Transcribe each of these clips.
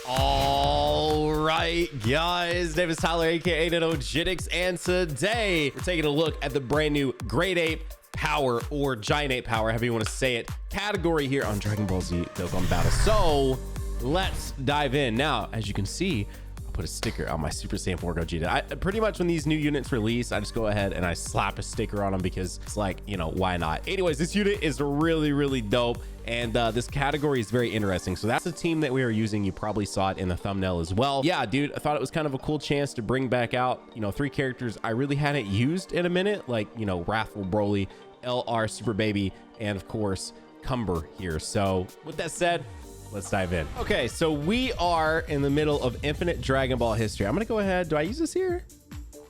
All right, guys, name is Tyler, aka Nanogenix, and today we're taking a look at the brand new Great Ape Power, or Giant Ape Power, however you want to say it, category here on Dragon Ball Z Dokkan Battle. So let's dive in. Now, as you can see, I put a sticker on my Super Saiyan 4 Gogeta. Pretty much when these new units release, I just go ahead and I slap a sticker on them because it's like, you know, why not? Anyways, this unit is really dope. And this category is very interesting. So that's the team that we are using. You probably saw it in the thumbnail as well. Yeah, dude, I thought it was kind of a cool chance to bring back out, you know, 3 characters I really hadn't used in a minute, like, you know, Wrathful Broly, LR Super Baby, and of course, Cumber here. So with that said, let's dive in. Okay, so we are in the middle of infinite Dragon Ball history. I'm gonna go ahead. Do I use this here?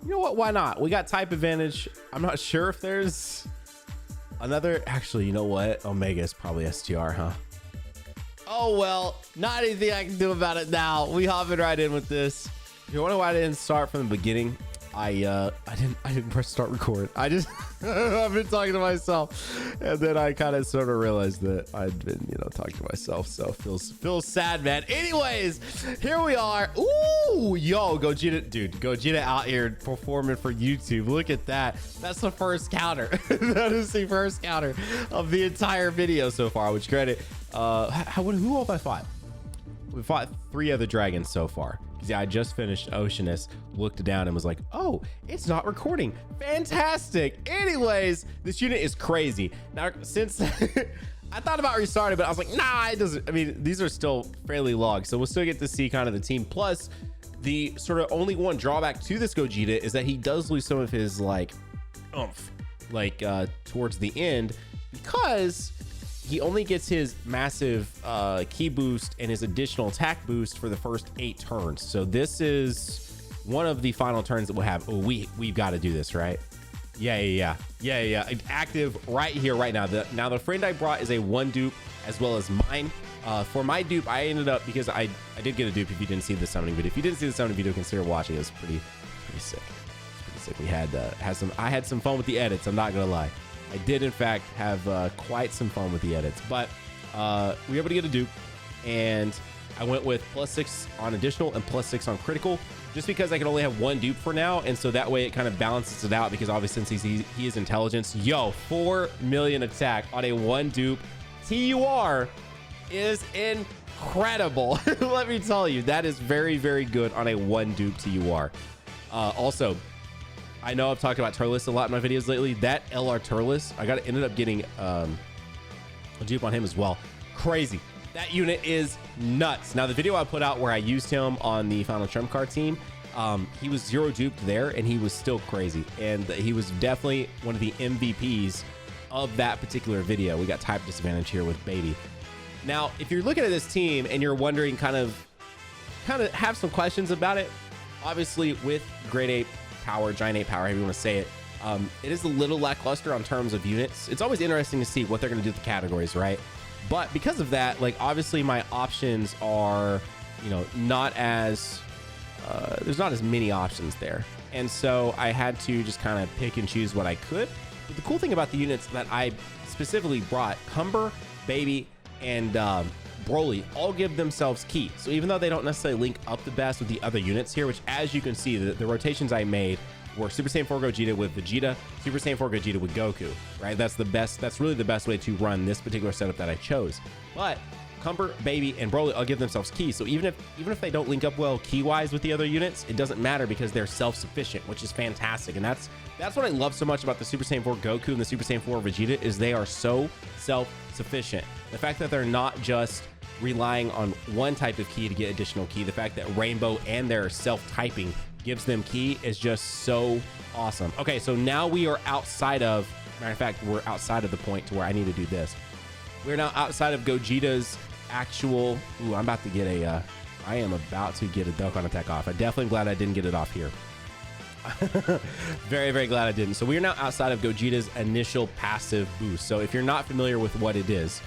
You know what? Why not? We got type advantage. I'm not sure if there's another. Actually, you know what? Omega is probably STR, huh? Oh well, not anything I can do about it now. We hopping right in with this. If you wonder why I didn't start from the beginning, I didn't press start record. I just I've been talking to myself, and then I kind of sort of realized that I'd been, you know, talking to myself. So feels sad, man. Anyways, here we are. Ooh, yo, Gogeta, dude, Gogeta out here performing for YouTube. Look at that. That's the first counter. That is the first counter of the entire video so far. Which credit? Who all have I fought? We fought 3 other dragons so far. Yeah, I just finished Oceanus, looked down and was like, oh, it's not recording. Fantastic. Anyways, this unit is crazy. Now, since I thought about restarting, but I was like, nah, it doesn't. I mean, these are still fairly logged, so we'll still get to see kind of the team. Plus, the sort of only one drawback to this Gogeta is that he does lose some of his like oomph, like towards the end, because he only gets his massive key boost and his additional attack boost for the first 8 turns. So this is one of the final turns that we'll have. Oh, we've got to do this, right? Yeah. Active right here, right now. Now the friend I brought is a 1 dupe as well as mine. For my dupe, I ended up, because I did get a dupe if you didn't see the summoning video. If you didn't see the summoning video, consider watching. It was pretty sick. We had I had some fun with the edits. I'm not gonna lie. I did, in fact, have quite some fun with the edits, but we were able to get a dupe, and I went with +6 on additional and +6 on critical, just because I can only have 1 dupe for now, and so that way it kind of balances it out, because obviously since he is intelligence. Yo, 4 million attack on a 1 dupe TUR is incredible. Let me tell you, that is very good on a 1 dupe TUR. Also, I know I've talked about Turles a lot in my videos lately. That LR Turles, ended up getting a dupe on him as well. Crazy. That unit is nuts. Now, the video I put out where I used him on the Final Trump Card team, he was 0 duped there, and he was still crazy. And he was definitely one of the MVPs of that particular video. We got type disadvantage here with Baby. Now, if you're looking at this team and you're wondering, kind of have some questions about it, obviously with Great Ape Power, Giant Ape Power, however you want to say it, it is a little lackluster on terms of units. It's always interesting to see what they're going to do with the categories, right? But because of that, like, obviously my options are, you know, not as there's not as many options there, and so I had to just kind of pick and choose what I could. But the cool thing about the units that I specifically brought, Cumber, Baby, and Broly, all give themselves key. So even though they don't necessarily link up the best with the other units here, which, as you can see, the rotations I made were Super Saiyan 4 Gogeta with Vegeta, Super Saiyan 4 Gogeta with Goku, right? That's the best. That's really the best way to run this particular setup that I chose. But Cumber, Baby, and Broly all give themselves keys. So even if they don't link up well key-wise with the other units, it doesn't matter, because they're self-sufficient, which is fantastic. And that's what I love so much about the Super Saiyan 4 Goku and the Super Saiyan 4 Vegeta, is they are so self-sufficient. The fact that they're not just relying on one type of key to get additional key, the fact that Rainbow and their self-typing gives them key, is just so awesome. Okay, so now we are outside of, matter of fact, we're outside of the point to where I need to do this. We're now outside of Gogeta's actual, ooh, I'm about to get a, I am about to get a Dokkan attack off. I'm definitely glad I didn't get it off here. Very glad I didn't. So we are now outside of Gogeta's initial passive boost. So if you're not familiar with what it is,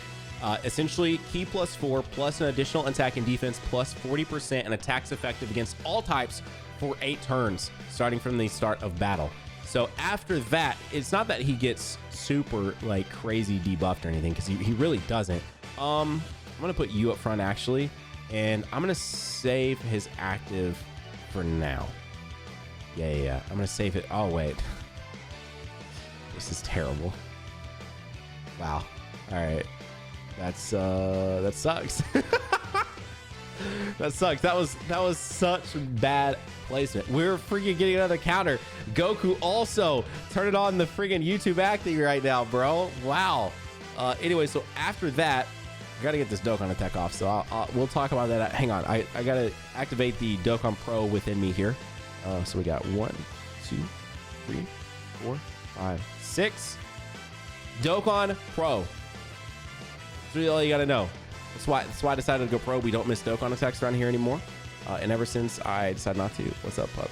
essentially key +4 plus an additional attack and defense plus 40%, and attacks effective against all types for 8 turns starting from the start of battle. So after that, it's not that he gets super like crazy debuffed or anything, because he really doesn't. I'm gonna put you up front actually, And I'm going to save his active for now. Yeah. I'm going to save it. Oh, wait. This is terrible. Wow. All right. That sucks. That sucks. That was such bad placement. We're freaking getting another counter. Goku also turning on the freaking YouTube acting right now, bro. Wow. Anyway, so after that, I gotta get this Dokkan attack off. So we'll talk about that. Hang on. I gotta activate the Dokkan Pro within me here. So we got 1, 2, 3, 4, 5, 6. Dokkan Pro. That's really all you gotta know. That's why I decided to go pro. We don't miss Dokkan attacks around here anymore. And ever since I decided not to. What's up, pup?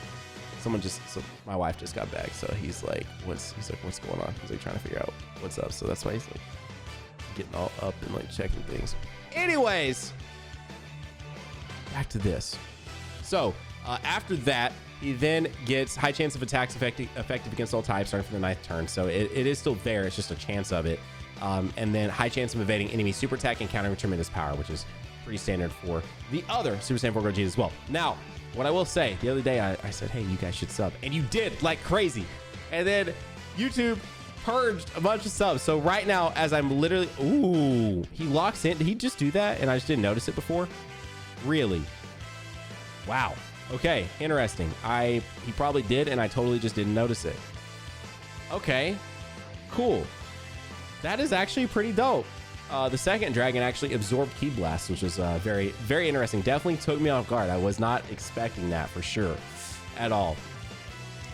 So my wife just got back, so he's like, what's going on? He's like trying to figure out what's up. So that's why he's like getting all up and like checking things. Anyways, back to this. So after that, he then gets high chance of attacks effective against all types starting from the 9th turn. So it is still there. It's just a chance of it. And then high chance of evading enemy super attack and countering with tremendous power, which is pretty standard for the other Super Saiyan 4 Gogeta as well. Now, what I will say, the other day I said, hey, you guys should sub, and you did like crazy. And then YouTube purged a bunch of subs. So right now, as I'm literally, ooh, he locks in. Did he just do that? And I just didn't notice it before? Really? Wow. Okay, interesting. He probably did, and I totally just didn't notice it. Okay, cool. That is actually pretty dope. The second dragon actually absorbed Ki Blast, which was very, very interesting. Definitely took me off guard. I was not expecting that for sure at all.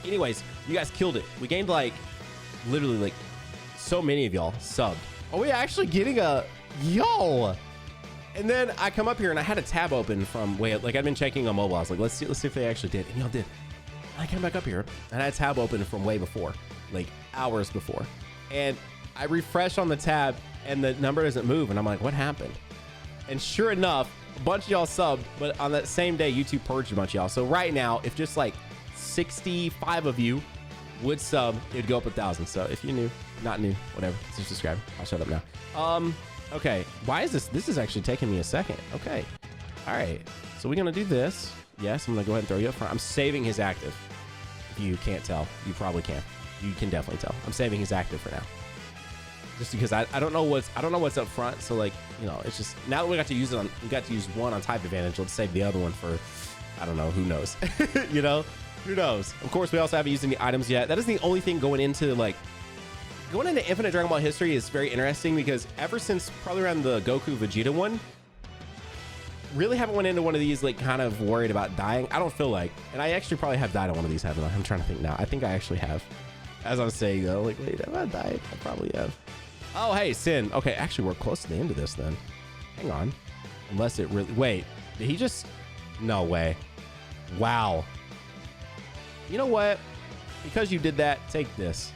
Anyways, you guys killed it. We gained like literally like so many of y'all subbed. Are we actually getting a yo? And then I come up here and I had a tab open from like I've been checking on mobile. I was like, let's see if they actually did, and y'all did. And I came back up here and I had a tab open from way before, like hours before, and I refresh on the tab and the number doesn't move. And I'm like, what happened? And sure enough, a bunch of y'all subbed, but on that same day, YouTube purged a bunch of y'all. So right now, if just like 65 of you would sub, it'd go up 1,000. So if you're new, not new, whatever, just subscribe. I'll shut up now. Okay. Why is this? This is actually taking me a second. Okay. All right. So we're going to do this. Yes. I'm going to go ahead and throw you up front. I'm saving his active. If you can't tell, you probably can. You can definitely tell. I'm saving his active for now. Just because I don't know what's up front, so like, you know, it's just now that we got to use one on type advantage. Let's save the other one for, I don't know, who knows. You know, who knows? Of course, we also haven't used any items yet. That is the only thing going into Infinite Dragon Ball history is very interesting, because ever since probably around the Goku Vegeta one, really haven't went into one of these like kind of worried about dying. I don't feel like, and I actually probably have died on one of these, haven't I? I'm trying to think now. I think I actually have. As I was saying though, like, wait, have I died? I probably have. Oh, hey, Sin. Okay, actually, we're close to the end of this then. Hang on. Unless it really... Wait, did he just... No way. Wow. You know what? Because you did that, take this.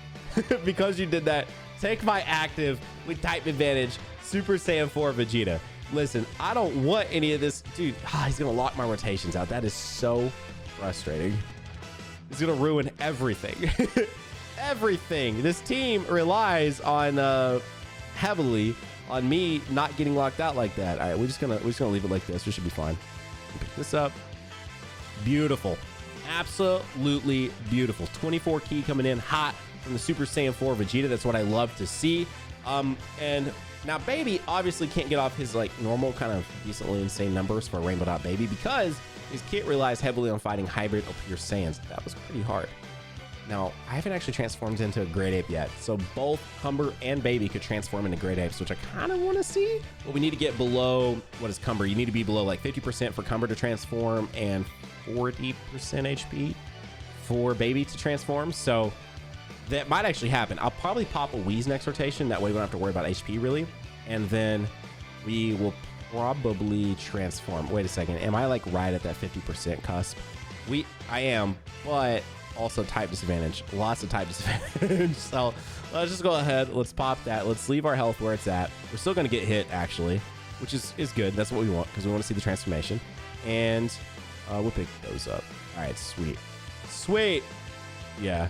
Because you did that, take my active with type advantage, Super Saiyan 4 Vegeta. Listen, I don't want any of this. Dude, he's going to lock my rotations out. That is so frustrating. He's going to ruin everything. Everything. This team relies on heavily on me not getting locked out like that. All right, we're just gonna leave it like this. We should be fine. Pick this up. Beautiful, absolutely beautiful. 24 Ki coming in hot from the Super Saiyan 4 Vegeta. That's what I love to see. And now Baby obviously can't get off his like normal kind of decently insane numbers for Rainbow Dot Baby, because his kit relies heavily on fighting hybrid or pure Saiyans. That was pretty hard. Now, I haven't actually transformed into a Great Ape yet, so both Cumber and Baby could transform into Great Apes, which I kind of want to see. But we need to get below, what is Cumber? You need to be below like 50% for Cumber to transform and 40% HP for Baby to transform. So that might actually happen. I'll probably pop a Whis next rotation. That way we don't have to worry about HP really. And then we will probably transform. Wait a second. Am I like right at that 50% cusp? I am, but also type disadvantage, lots of type disadvantage. So let's just go ahead, let's pop that, let's leave our health where it's at. We're still going to get hit actually, which is good. That's what we want, because we want to see the transformation. And we'll pick those up. All right, sweet. Yeah,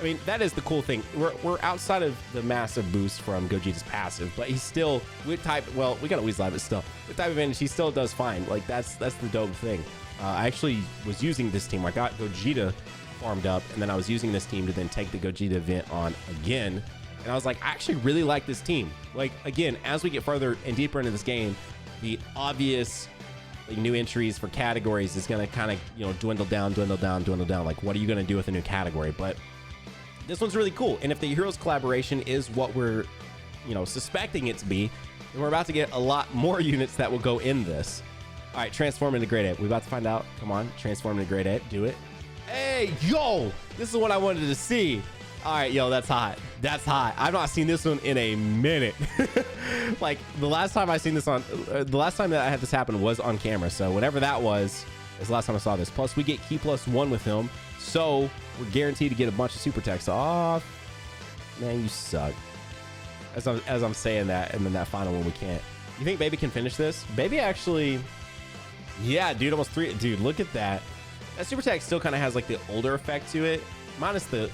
I mean, that is the cool thing. We're outside of the massive boost from Gogeta's passive, but he's still with type. Well, we got a Weasley, but still with type advantage, he still does fine. Like that's the dope thing. I actually was using this team. I got Gogeta farmed up, and then I was using this team to then take the Gogeta event on again. And I was like, I actually really like this team. Like again, as we get further and deeper into this game, the obvious new entries for categories is going to kind of, you know, dwindle down. Like, what are you going to do with a new category? But this one's really cool. And if the Heroes collaboration is what we're, you know, suspecting it to be, then we're about to get a lot more units that will go in this. All right, transform into Great Ape. We're about to find out. Come on, transform into Great Ape. Do it. Hey, yo, this is what I wanted to see. All right, yo, that's hot. That's hot. I've not seen this one in a minute. Like the last time I seen this on, the last time that I had this happen was on camera. So whenever that was the last time I saw this. Plus we get key +1 with him. So we're guaranteed to get a bunch of super attacks off. Man, you suck. As I'm saying that, and then that final one we can't. You think Baby can finish this? Baby actually, yeah, dude, almost 3. Dude, look at that. That super attack still kind of has like the older effect to it, minus the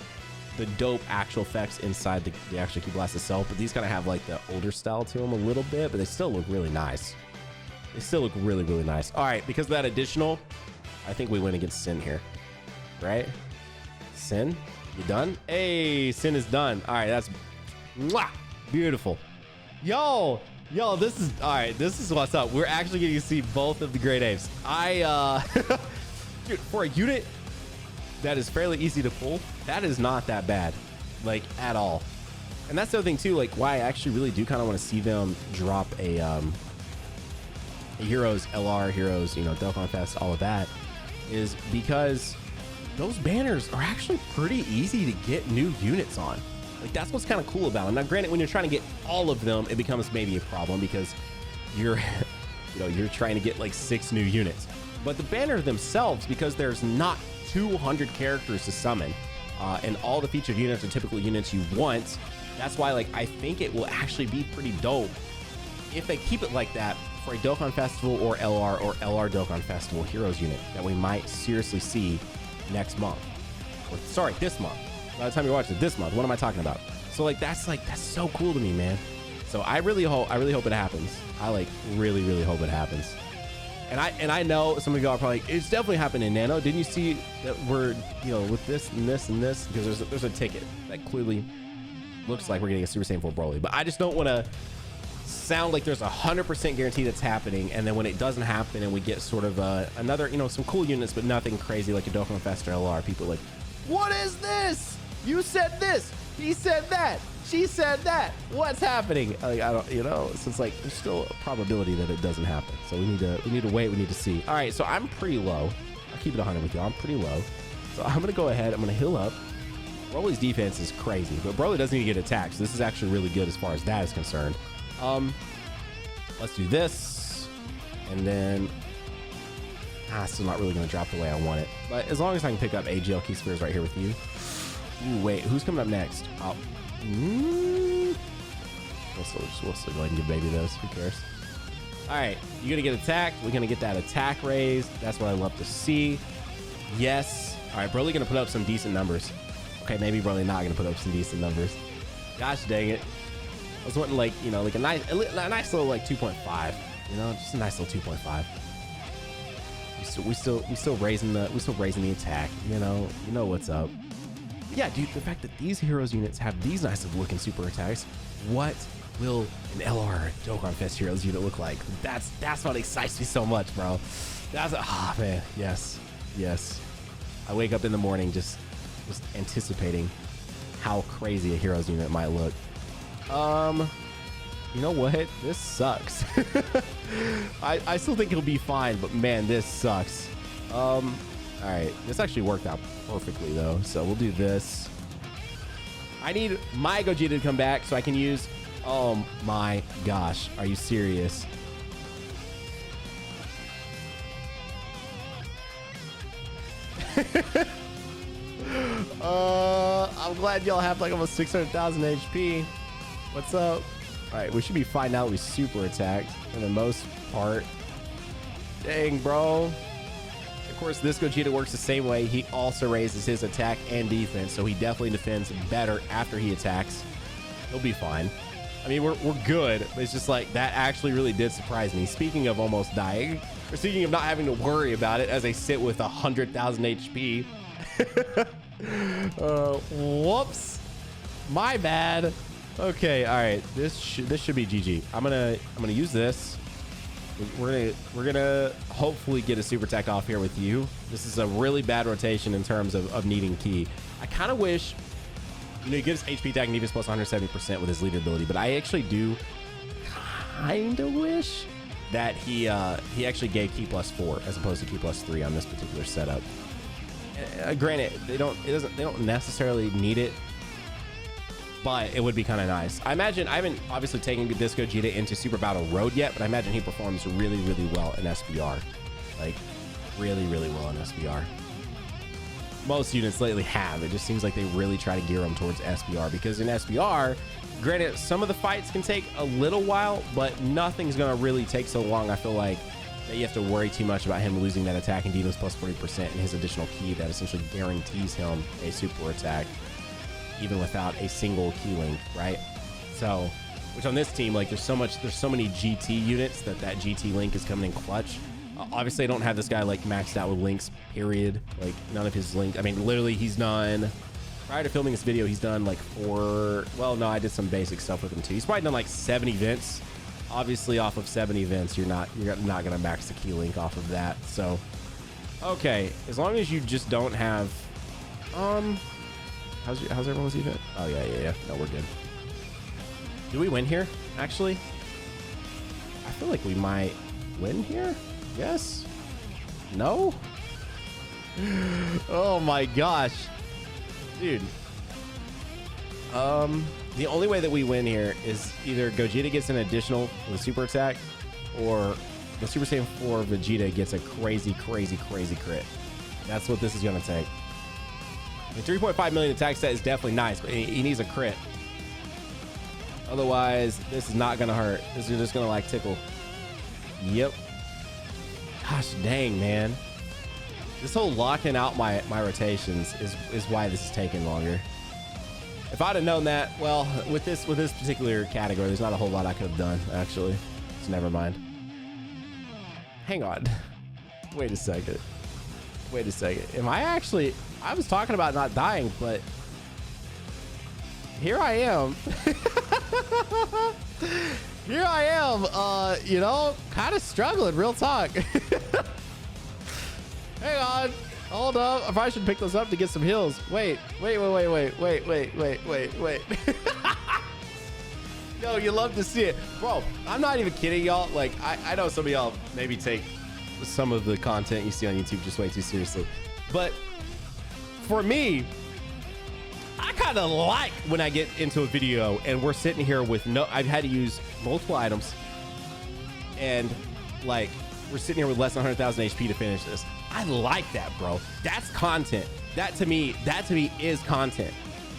dope actual effects inside the actual Key Blast itself. But these kind of have like the older style to them a little bit, but they still look really nice. They still look really, really nice. All right, because of that additional, I think we win against Sin here, right? Sin, you done? Hey, Sin is done. All right, that's mwah, beautiful. Yo, this is all right. This is what's up. We're actually getting to see both of the Great Apes. Dude, for a unit that is fairly easy to pull, that is not that bad, like at all. And that's the other thing too, like why I actually really do kind of want to see them drop a Heroes LR, Heroes, you know, Dokkan Fest, all of that, is because those banners are actually pretty easy to get new units on. Like that's what's kind of cool about them. Now granted, when you're trying to get all of them, it becomes maybe a problem because you're you know, you're trying to get like 6 new units. But the banner themselves, because there's not 200 characters to summon, and all the featured units are typical units you want, that's why like I think it will actually be pretty dope if they keep it like that for a Dokkan Festival or LR Dokkan Festival Heroes unit that we might seriously see next month. Or, sorry, this month. By the time you watch it, this month. What am I talking about? So like that's so cool to me, man. So I really hope it happens. I like really hope it happens. And I know some of you are probably like, it's definitely happened in Nano. Didn't you see that we're, you know, with this and this and this? Because there's a ticket that clearly looks like we're getting a Super Saiyan 4 Broly. But I just don't want to sound like there's 100% guarantee that's happening. And then when it doesn't happen and we get sort of another, you know, some cool units, but nothing crazy like a Dokkan Fest or LR, people are like, what is this? You said this. He said that. She said that. What's happening? Like, I don't, you know, so it's like there's still a probability that it doesn't happen. So we need to wait. We need to see. All right, so I'm pretty low. I'll keep it 100 with you. I'm pretty low. So I'm gonna go ahead. I'm gonna heal up. Broly's defense is crazy, but Broly doesn't need to get attacked. So this is actually really good as far as that is concerned. Let's do this, and then still not really gonna drop the way I want it. But as long as I can pick up AGL Key Spears right here with you. Ooh, wait, who's coming up next? Oh. We'll still go ahead and give Baby those. Who cares? All right, you're gonna get attacked. We're gonna get that attack raised. That's what I love to see. Yes. All right, Broly gonna put up some decent numbers. Okay, maybe Broly not gonna put up some decent numbers. Gosh dang it! I was wanting like, you know, like a nice little like 2.5. You know, just a nice little 2.5. We still raising the attack. You know what's up. Yeah, dude, the fact that these Heroes units have these nice looking super attacks, what will an LR Dokkan Fest Heroes unit look like? That's what excites me so much, bro. Man, yes. I wake up in the morning just anticipating how crazy a Heroes unit might look. You know what? This sucks. I still think it'll be fine, but man, this sucks. All right, this actually worked out perfectly though. So we'll do this. I need my Gogeta to come back so I can use, oh my gosh, are you serious? I'm glad y'all have like almost 600,000 HP. What's up? All right, we should be fine now. We super attacked for the most part. Dang, bro. Of course, this Gogeta works the same way. He also raises his attack and defense, so he definitely defends better after he attacks. He'll be fine. I mean, we're good, but it's just like that actually really did surprise me. Speaking of almost dying, or speaking of not having to worry about it as I sit with 100,000 HP. Whoops, my bad. Okay, all right, this should be GG. I'm gonna use this. We're gonna hopefully get a super attack off here with you. This is a really bad rotation in terms of needing key. I kind of wish, you know, he gives HP attack and defense plus 170% with his leader ability, but I actually do kind of wish that he actually gave key plus 4 as opposed to key plus 3 on this particular setup. Granted, they don't necessarily need it, but it would be kind of nice. I imagine, I haven't obviously taken this Gogeta into Super Battle Road yet, but I imagine he performs really, really well in SBR. Like, really, really well in SBR. Most units lately have. It just seems like they really try to gear them towards SBR, because in SBR, granted, some of the fights can take a little while, but nothing's going to really take so long, I feel like, that you have to worry too much about him losing that attack and defense plus 40% and his additional key that essentially guarantees him a super attack, even without a single key link, right? So, which on this team, like, there's so many GT units that GT link is coming in clutch. Obviously, I don't have this guy like maxed out with links, period. Like, none of his links. I mean, literally, he's done, prior to filming this video, he's done like 4, well, no, I did some basic stuff with him too. He's probably done like 7 events. Obviously, off of 7 events, you're not gonna max the key link off of that. So, okay, as long as you just don't have, how's everyone's event? Oh yeah. No, we're good. Do we win here? Actually, I feel like we might win here. Yes? No? Oh my gosh, dude. The only way that we win here is either Gogeta gets an additional with a super attack, or the Super Saiyan 4 Vegeta gets a crazy crit. That's what this is gonna take. The 3.5 million attack set is definitely nice, but he needs a crit. Otherwise, this is not gonna hurt. This is just gonna like tickle. Yep. Gosh dang, man. This whole locking out my rotations is why this is taking longer. If I'd have known that, well, with this particular category, there's not a whole lot I could have done, actually. So never mind. Hang on. Wait a second. Am I actually, I was talking about not dying, but here I am. Here I am, you know, kind of struggling, real talk. Hang on. Hold up. I probably should pick those up to get some heals. Wait. Yo, you love to see it. Bro, I'm not even kidding, y'all. Like, I know some of y'all maybe take some of the content you see on YouTube just way too seriously. But for me, I kind of like when I get into a video and we're sitting here with I've had to use multiple items. And, like, we're sitting here with less than 100,000 HP to finish this. I like that, bro. That's content. That to me is content.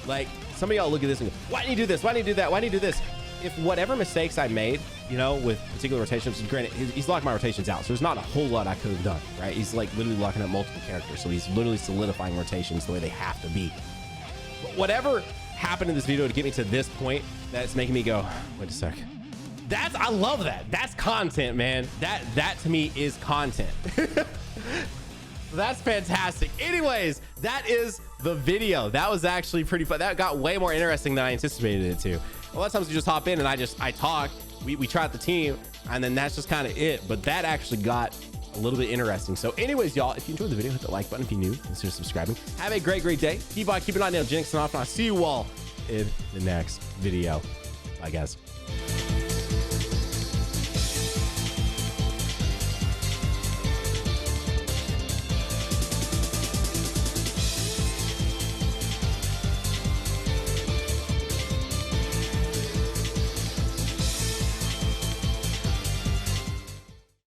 Like, some of y'all look at this and go, why didn't you do this? Why didn't you do that? Why didn't you do this? If whatever mistakes I made, you know, with particular rotations, granted, he's locked my rotations out, so there's not a whole lot I could have done, right? He's like literally locking up multiple characters, so he's literally solidifying rotations the way they have to be. But whatever happened in this video to get me to this point, that's making me go, wait a sec. I love that. That's content, man. That to me is content. That's fantastic. Anyways, that is the video. That was actually pretty fun. That got way more interesting than I anticipated it to. A lot of times we just hop in and I talk, we try out the team, and then that's just kind of it. But that actually got a little bit interesting. So anyways, y'all, if you enjoyed the video, hit the like button. If you're new, consider subscribing. Have a great day. Keep on keeping on Nanogenix and off, and I'll see you all in the next video. Bye, guys.